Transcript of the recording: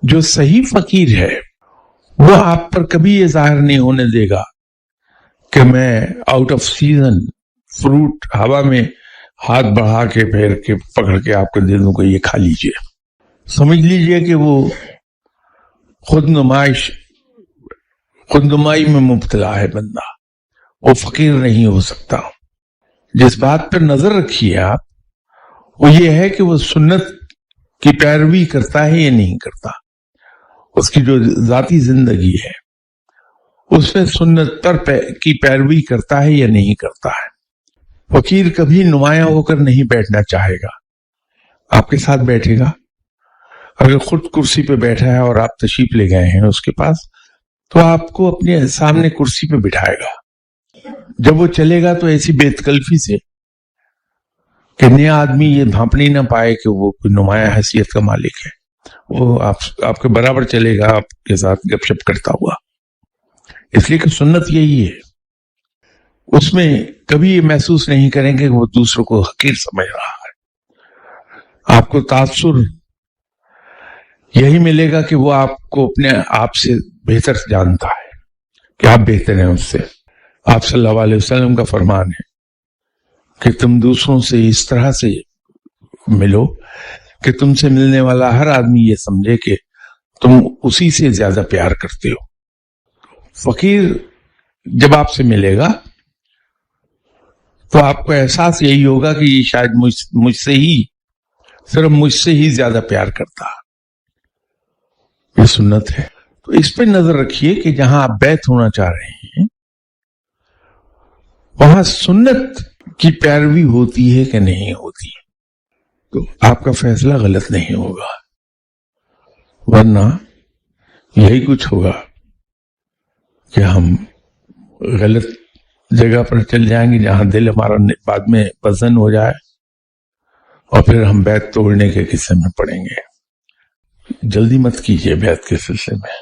جو صحیح فقیر ہے وہ آپ پر کبھی یہ ظاہر نہیں ہونے دے گا کہ میں آؤٹ آف سیزن فروٹ ہوا میں ہاتھ بڑھا کے پھیر کے پکڑ کے آپ کو دے دوں کہ یہ کھا لیجئے. سمجھ لیجئے کہ وہ خود نمائی میں مبتلا ہے بندہ، وہ فقیر نہیں ہو سکتا. جس بات پر نظر رکھیے آپ وہ یہ ہے کہ وہ سنت کی پیروی کرتا ہے یا نہیں کرتا. اس کی جو ذاتی زندگی ہے اس میں سنت پر کی پیروی کرتا ہے یا نہیں کرتا ہے. فقیر کبھی نمایاں ہو کر نہیں بیٹھنا چاہے گا، آپ کے ساتھ بیٹھے گا. اگر خود کرسی پہ بیٹھا ہے اور آپ تشریف لے گئے ہیں اس کے پاس تو آپ کو اپنے سامنے کرسی پہ بٹھائے گا. جب وہ چلے گا تو ایسی بے تکلفی سے کہ نیا آدمی یہ بھانپنی نہ پائے کہ وہ کوئی نمایاں حیثیت کا مالک ہے. وہ آپ کے برابر چلے گا آپ کے ساتھ گپ شپ کرتا ہوا، اس لیے کہ سنت یہی ہے. اس میں کبھی یہ محسوس نہیں کریں گے کہ وہ دوسروں کو حقیر سمجھ رہا ہے. آپ کو تاثر یہی ملے گا کہ وہ آپ کو اپنے آپ سے بہتر جانتا ہے کہ آپ بہتر ہیں اس سے. آپ صلی اللہ علیہ وسلم کا فرمان ہے کہ تم دوسروں سے اس طرح سے ملو کہ تم سے ملنے والا ہر آدمی یہ سمجھے کہ تم اسی سے زیادہ پیار کرتے ہو. فقیر جب آپ سے ملے گا تو آپ کو احساس یہی ہوگا کہ یہ شاید صرف مجھ سے ہی زیادہ پیار کرتا. یہ سنت ہے. تو اس پہ نظر رکھیے کہ جہاں آپ بیعت ہونا چاہ رہے ہیں وہاں سنت کی پیروی ہوتی ہے کہ نہیں ہوتی، تو آپ کا فیصلہ غلط نہیں ہوگا. ورنہ یہی کچھ ہوگا کہ ہم غلط جگہ پر چل جائیں گے جہاں دل ہمارا بعد میں پسند ہو جائے اور پھر ہم بیعت توڑنے کے قصے میں پڑیں گے. جلدی مت کیجیے بیعت کے سلسلے میں.